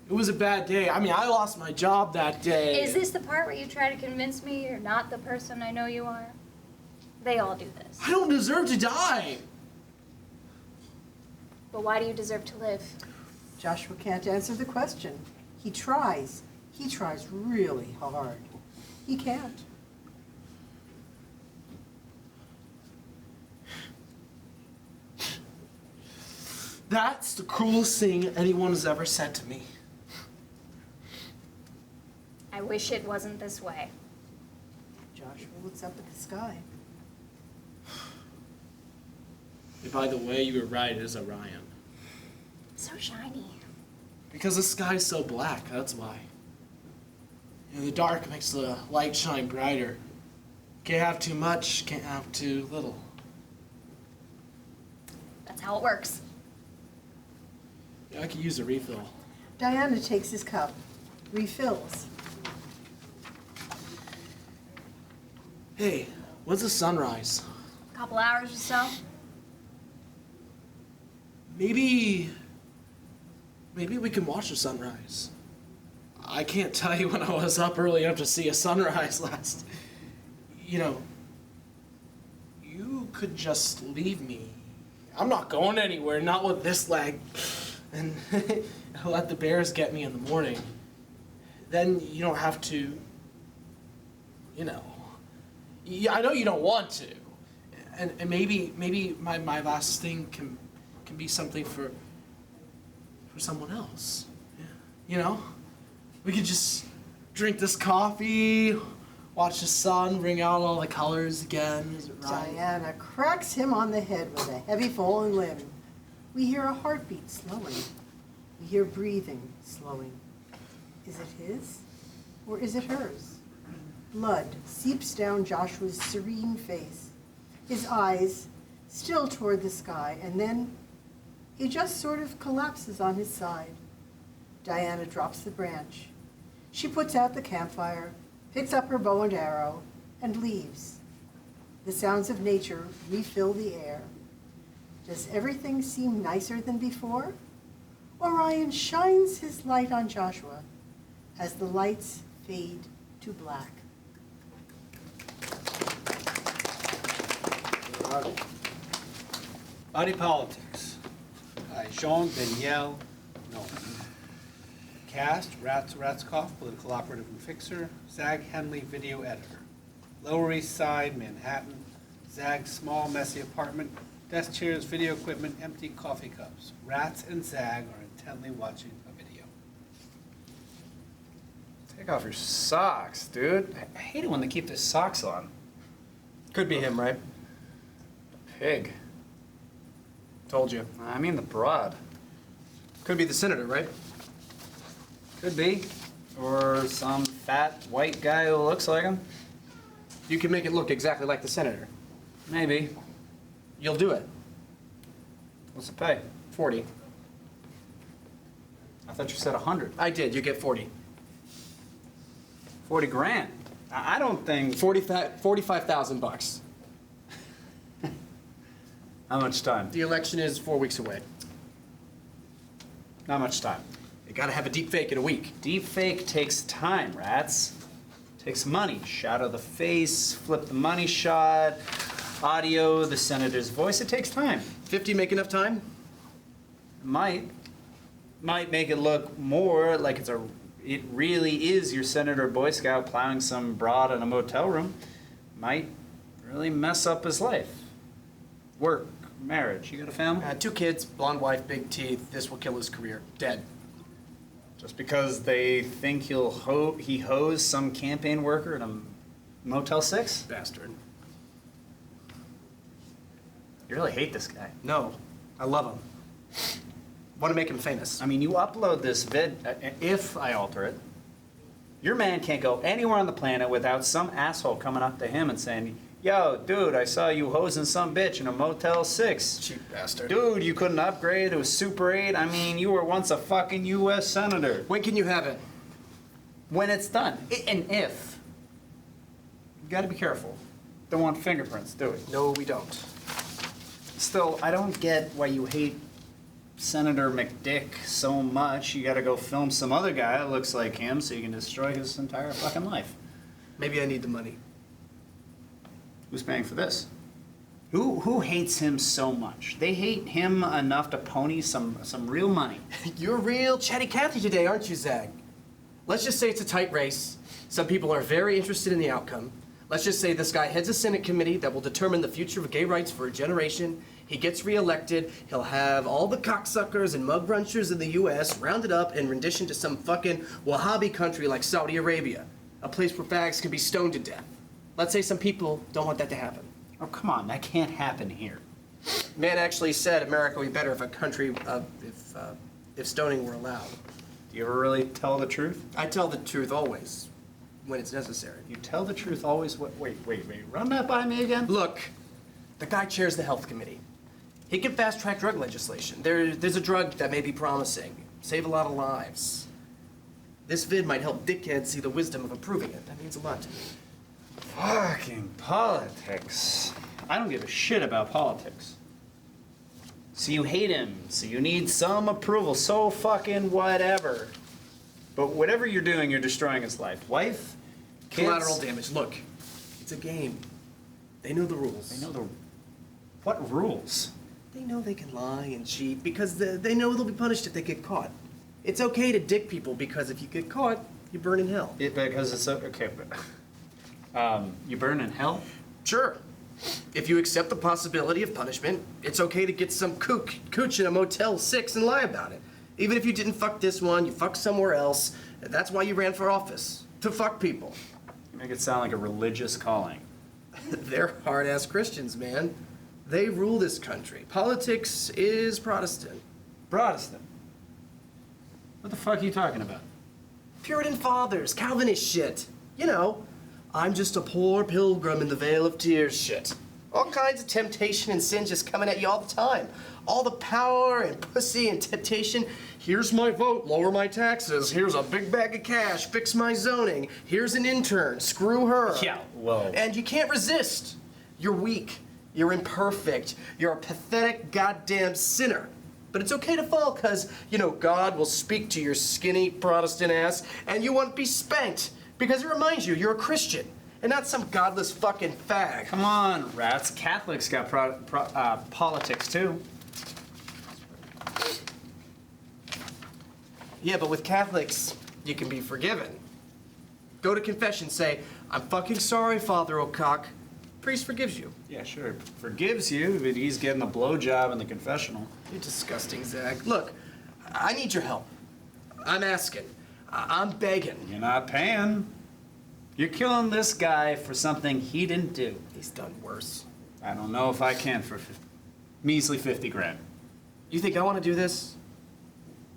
It was a bad day. I mean, I lost my job that day. Is this the part where you try to convince me you're not the person I know you are? They all do this. I don't deserve to die. But why do you deserve to live? Joshua can't answer the question. He tries. He tries really hard. He can't. That's the cruelest thing anyone has ever said to me. I wish it wasn't this way. Joshua looks up at the sky. And by the way, you were right, it is Orion. So shiny. Because the sky's so black, that's why. In the dark makes the light shine brighter. Can't have too much, can't have too little. That's how it works. Yeah, I could use a refill. Diana takes his cup, refills. Hey, when's the sunrise? A couple hours or so. Maybe we can watch the sunrise. I can't tell you when I was up early enough to see a sunrise last. You know, you could just leave me. I'm not going anywhere, not with this leg. And let the bears get me in the morning. Then you don't have to, you know. Yeah, I know you don't want to. And maybe my last thing can be something for someone else. Yeah. You know? We could just drink this coffee, watch the sun bring out all the colors again. Is it right? Diana cracks him on the head with a heavy fallen limb. We hear a heartbeat slowing. We hear breathing slowing. Is it his or is it hers? Blood seeps down Joshua's serene face, his eyes still toward the sky, and then he just sort of collapses on his side. Diana drops the branch. She puts out the campfire, picks up her bow and arrow, and leaves. The sounds of nature refill the air. Does everything seem nicer than before? Orion shines his light on Joshua as the lights fade to black. Body Politics by Jean-Daniel Nolan. Cast: Rats Ratskoff, political operative and fixer. Zag Henley, video editor. Lower East Side, Manhattan. Zag's small, messy apartment. Desk chairs, video equipment, empty coffee cups. Rats and Zag are intently watching a video. Take off your socks, dude. I hate it when they keep their socks on. Could be him, right? Pig. Told you. I mean the broad. Could be the senator, right? Could be. Or some fat white guy who looks like him. You can make it look exactly like the senator. Maybe. You'll do it. What's the pay? 40. I thought you said 100. I did. You get 40. 40 grand. I don't think. 45,000 bucks. How much time? The election is 4 weeks away. Not much time. You gotta have a deep fake in a week. Deep fake takes time, rats. Takes money. Shadow the face, flip the money shot, audio, the senator's voice. It takes time. 50 make enough time? Might make it look more like it really is your senator or Boy Scout plowing some broad in a motel room. Might really mess up his life. Work, marriage. You got a family? 2 kids, blonde wife, big teeth. This will kill his career. Dead. Just because they think he hoes some campaign worker in a Motel 6? Bastard. You really hate this guy. No, I love him. Want to make him famous. I mean, you upload this vid, if I alter it, your man can't go anywhere on the planet without some asshole coming up to him and saying, yo, dude, I saw you hosing some bitch in a Motel 6. Cheap bastard. Dude, you couldn't upgrade, it was Super 8. I mean, you were once a fucking U.S. Senator. When can you have it? When it's done, and if. You gotta be careful. Don't want fingerprints, do we? No, we don't. Still, I don't get why you hate Senator McDick so much. You gotta go film some other guy that looks like him so you can destroy his entire fucking life. Maybe I need the money. Who's paying for this? Who hates him so much? They hate him enough to pony some real money. You're real chatty Cathy today, aren't you, Zag? Let's just say it's a tight race. Some people are very interested in the outcome. Let's just say this guy heads a Senate committee that will determine the future of gay rights for a generation. He gets reelected. He'll have all the cocksuckers and mug brunchers in the U.S. rounded up and renditioned to some fucking Wahhabi country like Saudi Arabia, a place where fags can be stoned to death. Let's say some people don't want that to happen. Oh, come on, that can't happen here. Man actually said America would be better if a country, if stoning were allowed. Do you ever really tell the truth? I tell the truth always, when it's necessary. You tell the truth always. Wait. Run that by me again? Look, the guy chairs the health committee. He can fast-track drug legislation. There's a drug that may be promising, save a lot of lives. This vid might help dickheads see the wisdom of approving it. That means a lot to me. Fucking politics. I don't give a shit about politics. So you hate him, so you need some approval, so fucking whatever. But whatever you're doing, you're destroying his life. Wife, kids. Collateral damage. Look, it's a game. They know the rules. They know the... What rules? They know they can lie and cheat because they know they'll be punished if they get caught. It's okay to dick people because if you get caught, you burn in hell. Because it's okay, but you burn in hell? Sure. If you accept the possibility of punishment, it's okay to get some cooch in a Motel 6 and lie about it. Even if you didn't fuck this one, you fucked somewhere else. That's why you ran for office. To fuck people. You make it sound like a religious calling. They're hard-ass Christians, man. They rule this country. Politics is Protestant. Protestant? What the fuck are you talking about? Puritan fathers, Calvinist shit. You know, I'm just a poor pilgrim in the Vale of Tears shit. All kinds of temptation and sin just coming at you all the time. All the power and pussy and temptation. Here's my vote, lower my taxes. Here's a big bag of cash, fix my zoning. Here's an intern, screw her. Yeah, whoa. And you can't resist. You're weak. You're imperfect. You're a pathetic goddamn sinner. But it's okay to fall, because, you know, God will speak to your skinny Protestant ass, and you won't be spanked, because it reminds you you're a Christian, and not some godless fucking fag. Come on, rats. Catholics got politics, too. Yeah, but with Catholics, you can be forgiven. Go to confession, say, I'm fucking sorry, Father O'Cock. Priest forgives you. Yeah, sure. Forgives you, but he's getting a blowjob in the confessional. You're disgusting, Zach. Look, I need your help. I'm asking. I'm begging. You're not paying. You're killing this guy for something he didn't do. He's done worse. I don't know if I can for measly 50 grand. You think I want to do this?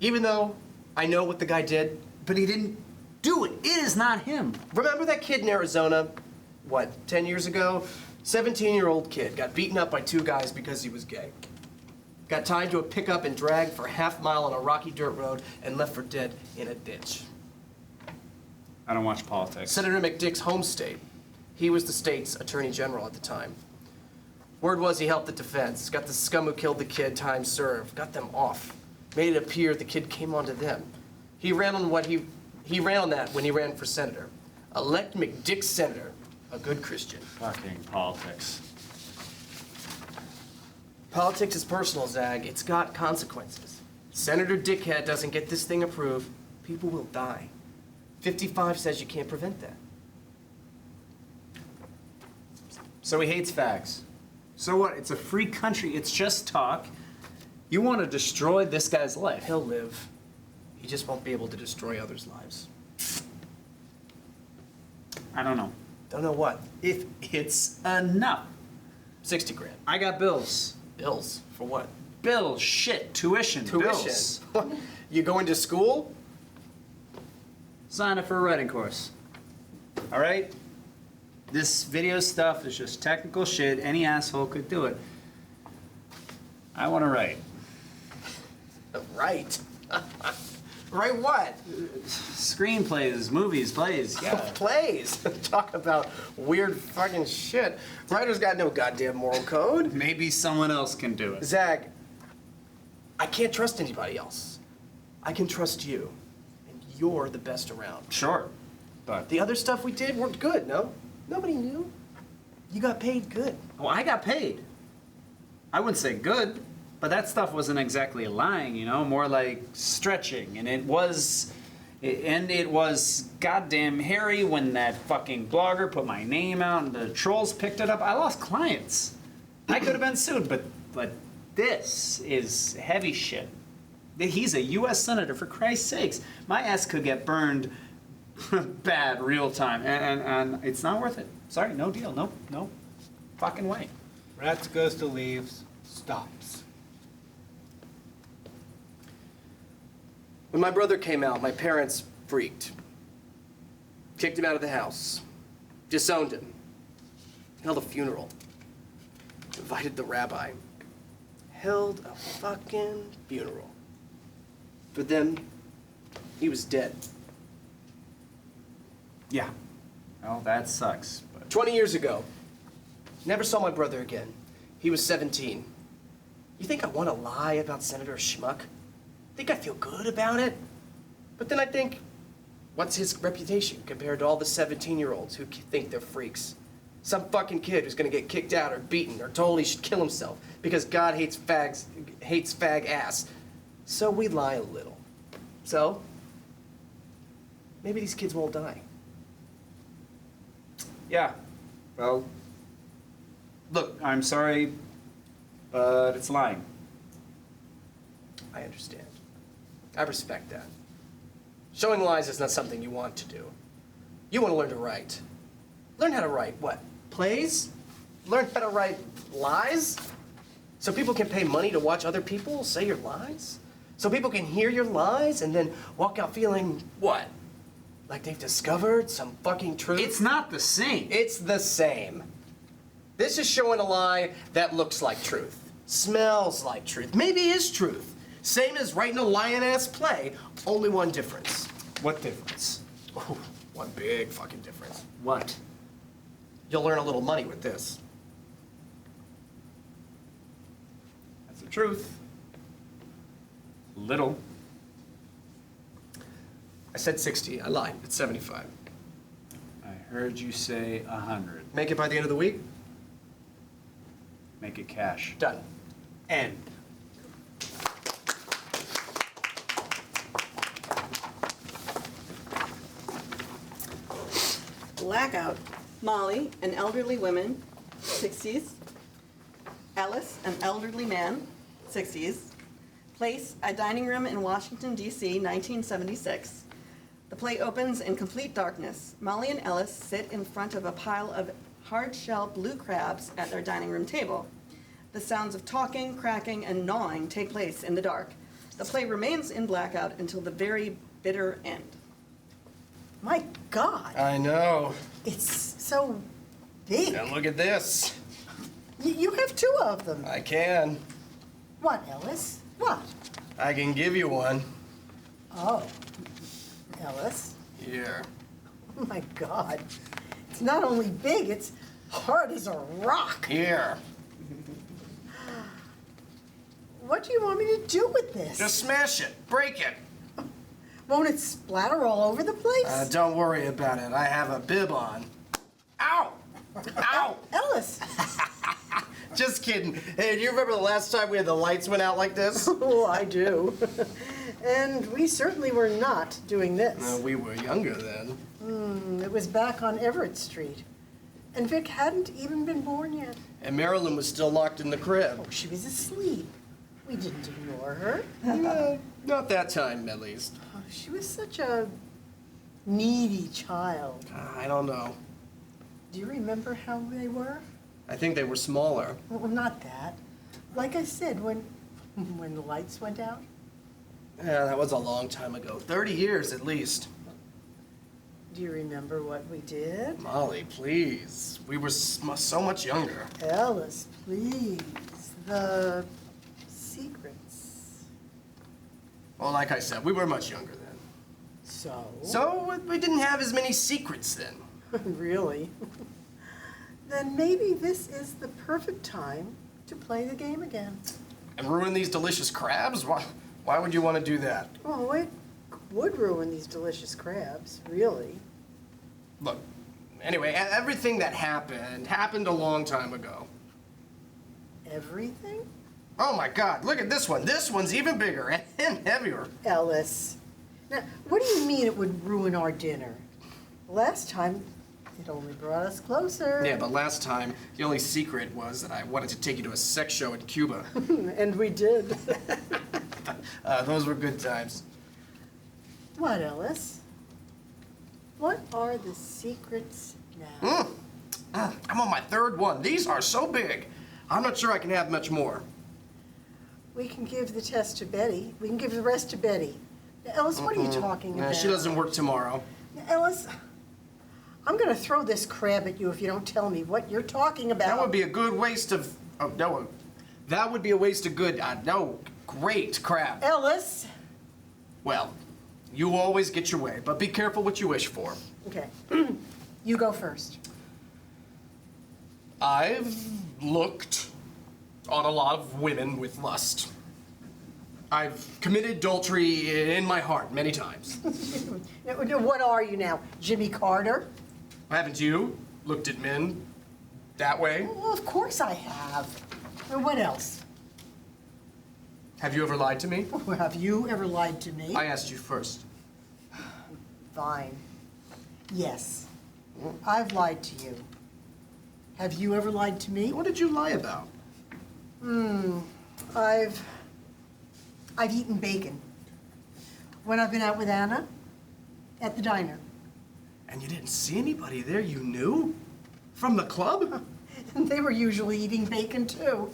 Even though I know what the guy did? But he didn't do it. It is not him. Remember that kid in Arizona, 10 years ago? 17-year-old kid got beaten up by two guys because he was gay. Got tied to a pickup and dragged for a half-mile on a rocky dirt road and left for dead in a ditch. I don't watch politics. Senator McDick's home state. He was the state's attorney general at the time. Word was he helped the defense, got the scum who killed the kid time served, got them off. Made it appear the kid came onto them. He ran on that when he ran for senator. Elect McDick senator, a good Christian. Fucking politics. Politics is personal, Zag. It's got consequences. Senator Dickhead doesn't get this thing approved, people will die. 55 says you can't prevent that. So he hates fags. So what? It's a free country. It's just talk. You want to destroy this guy's life. He'll live. He just won't be able to destroy others' lives. I don't know. Don't know what? If it's enough. 60 grand. I got bills. Bills? For what? Bills, shit, tuition, bills. Tuition. You going to school? Sign up for a writing course. All right? This video stuff is just technical shit. Any asshole could do it. I want to write. Right. Right what? Screenplays, movies, plays, yeah. Plays. Talk about weird fucking shit. Writers got no goddamn moral code. Maybe someone else can do it. Zach, I can't trust anybody else. I can trust you. And you're the best around. Sure, but... The other stuff we did worked good, no? Nobody knew. You got paid good. Well, I got paid. I wouldn't say good, but that stuff wasn't exactly lying, you know, more like stretching. And it was goddamn hairy when that fucking blogger put my name out and the trolls picked it up. I lost clients. I could have been sued, but this is heavy shit. He's a U.S. senator, for Christ's sakes. My ass could get burned bad real time, and it's not worth it. Sorry, no deal. No fucking way. Rats goes to leaves, stops. When my brother came out, my parents freaked. Kicked him out of the house. Disowned him. Held a funeral. Invited the rabbi. Held a fucking funeral. For them, he was dead. Yeah. Well, that sucks, but... 20 years ago. Never saw my brother again. He was 17. You think I want to lie about Senator Schmuck? Think I feel good about it? But then I think, what's his reputation compared to all the 17-year-olds who think they're freaks? Some fucking kid who's gonna get kicked out or beaten or told he should kill himself because God hates fag ass. So we lie a little. So, maybe these kids won't die. Yeah. Well, look, I'm sorry, but it's lying. I understand. I respect that. Showing lies is not something you want to do. You want to learn to write. Learn how to write what? Plays? Learn how to write lies? So people can pay money to watch other people say your lies? So people can hear your lies and then walk out feeling what? Like they've discovered some fucking truth? It's not the same. It's the same. This is showing a lie that looks like truth, smells like truth, maybe is truth. Same as writing a lion-ass play, only one difference. What difference? Oh, one big fucking difference. What? You'll earn a little money with this. That's the truth. Little. I said 60, I lied, it's 75. I heard you say 100. Make it by the end of the week? Make it cash. Done. End. Blackout. Molly, an elderly woman, 60s. Ellis, an elderly man, 60s. Place, a dining room in Washington, D.C., 1976. The play opens in complete darkness. Molly and Ellis sit in front of a pile of hard-shell blue crabs at their dining room table. The sounds of talking, cracking, and gnawing take place in the dark. The play remains in blackout until the very bitter end. My God, I know. it's so big. And look at this. You have two of them. I can. What, Ellis? What? I can give you one. Oh, Ellis. Here. Oh my God. It's not only big, it's hard as a rock. Here. What do you want me to do with this? Just smash it. Break it. Won't it splatter all over the place? Don't worry about it. I have a bib on. Ow! Ow! Ellis. Just kidding. Hey, do you remember the last time we had the lights went out like this? Oh, I do. And we certainly were not doing this. No, we were younger then. It was back on Everett Street. And Vic hadn't even been born yet. And Marilyn was still locked in the crib. Oh, she was asleep. We didn't ignore her. Not that time, at least. Oh, she was such a needy child. I don't know. Do you remember how they were? I think they were smaller. Well, not that. Like I said, when When the lights went out? Yeah, that was a long time ago. 30 years at least. Do you remember what we did? Molly, please. We were so much younger. Alice, please. The secrets. Well, like I said, we were much younger then. So? So we didn't have as many secrets then. Really? Then maybe this is the perfect time to play the game again. And ruin these delicious crabs? Why would you want to do that? Oh, it would ruin these delicious crabs, really. Look, anyway, everything that happened a long time ago. Everything? Oh my God, look at this one. This one's even bigger and heavier. Ellis. Now, what do you mean it would ruin our dinner? Last time, it only brought us closer. Yeah, but last time, the only secret was that I wanted to take you to a sex show in Cuba. And we did. Those were good times. What, Ellis? What are the secrets now? I'm on my third one. These are so big. I'm not sure I can have much more. We can give the test to Betty. We can give the rest to Betty. Now, Ellis, what are you talking about? She doesn't work tomorrow. Now, Ellis, I'm going to throw this crab at you if you don't tell me what you're talking about. That would be a good waste of... Oh, no. That would be a waste of good... no, great crab. Ellis! Well, you always get your way, but be careful what you wish for. Okay. You go first. I've looked on a lot of women with lust. I've committed adultery in my heart many times. What are you now, Jimmy Carter? Haven't you looked at men that way? Well, of course I have. And what else? Have you ever lied to me? Well, have you ever lied to me? I asked you first. Fine. Yes. I've lied to you. Have you ever lied to me? What did you lie about? I've eaten bacon. When I've been out with Anna, at the diner. And you didn't see anybody there you knew? From the club? And they were usually eating bacon too.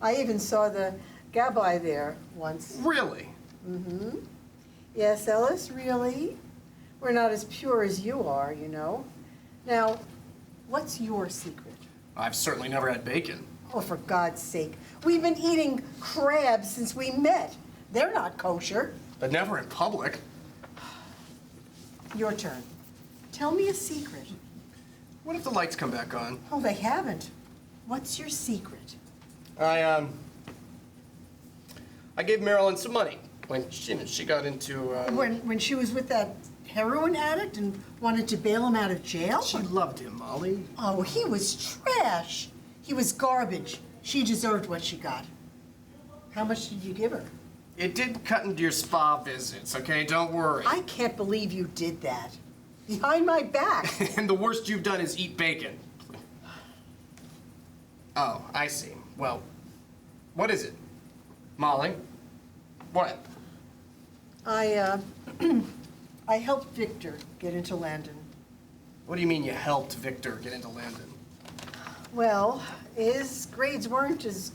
I even saw the Gabbai there once. Really? Mm-hmm. Yes, Ellis, really? We're not as pure as you are, you know. Now, what's your secret? I've certainly never had bacon. Oh, for God's sake. We've been eating crabs since we met. They're not kosher. But never in public. Your turn. Tell me a secret. What if the lights come back on? Oh, they haven't. What's your secret? I gave Marilyn some money when she got into, When she was with that heroin addict and wanted to bail him out of jail? She loved him, Molly. Oh, he was trash. He was garbage. She deserved what she got. How much did you give her? It did cut into your spa visits, okay? Don't worry. I can't believe you did that. Behind my back. And the worst you've done is eat bacon. Oh, I see. Well, what is it? Molly? What? I helped Victor get into Landon. What do you mean you helped Victor get into Landon? Well, his grades weren't as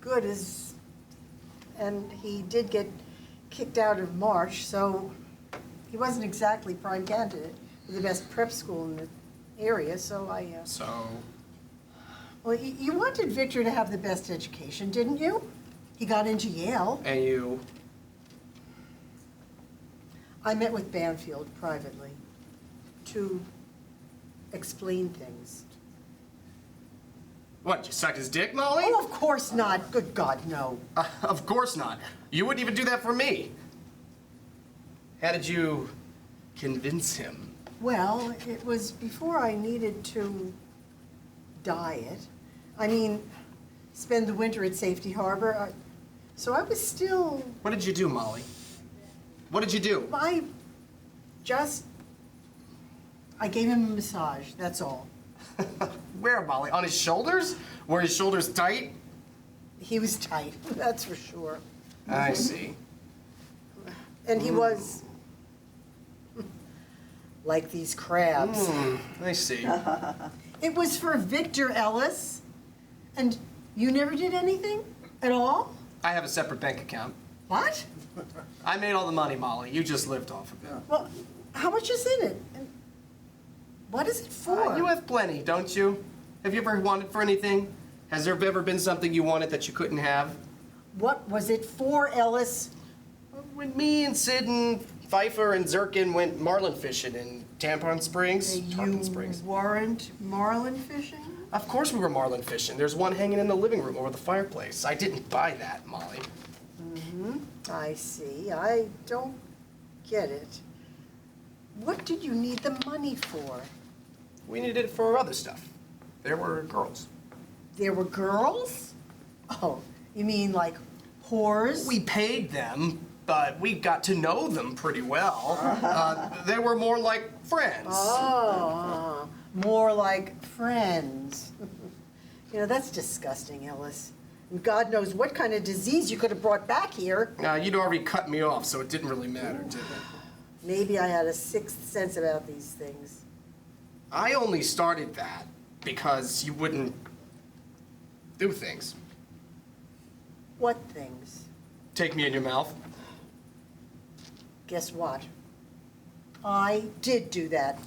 good as, and he did get kicked out of Marsh, so he wasn't exactly prime candidate for the best prep school in the area, so So? Well, you wanted Victor to have the best education, didn't you? He got into Yale. And you? I met with Banfield privately to explain things. What, you sucked his dick, Molly? Oh, of course not. Good God, no. Of course not. You wouldn't even do that for me. How did you convince him? Well, it was before I needed to diet. I mean, spend the winter at Safety Harbor. So I was still... What did you do, Molly? What did you do? I gave him a massage, that's all. Where, Molly? On his shoulders? Were his shoulders tight? He was tight, that's for sure. I see. And he was like these crabs. I see. It was for Victor, Ellis. And you never did anything at all? I have a separate bank account. What? I made all the money, Molly. You just lived off of it. Well, how much is in it? And what is it for? You have plenty, don't you? Have you ever wanted for anything? Has there ever been something you wanted that you couldn't have? What was it for, Ellis? When me and Sid and Pfeiffer and Zirkin went marlin fishing in Tampon Springs. Tarpon Springs. Weren't marlin fishing? Of course we were marlin fishing. There's one hanging in the living room over the fireplace. I didn't buy that, Molly. I see. I don't get it. What did you need the money for? We needed it for other stuff. There were girls. There were girls? Oh, you mean like whores? We paid them, but we got to know them pretty well. They were more like friends. Oh, more like friends. You know, that's disgusting, Ellis. And God knows what kind of disease you could have brought back here. You'd already cut me off, so it didn't really matter, did it? Maybe I had a sixth sense about these things. I only started that because you wouldn't do things. What things? Take me in your mouth. Guess what? I did do that.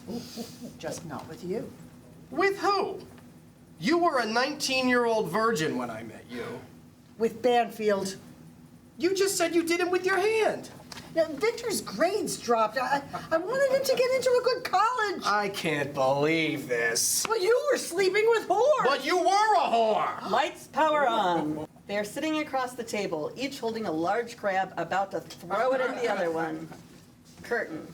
Just not with you. With who? You were a 19-year-old virgin when I met you. With Banfield. You just said you did it with your hand. Now, Victor's grades dropped. I wanted him to get into a good college. I can't believe this. Well, you were sleeping with whores. But you were a whore! Lights, power on. They're sitting across the table, each holding a large crab, about to throw it at the other one. Curtain.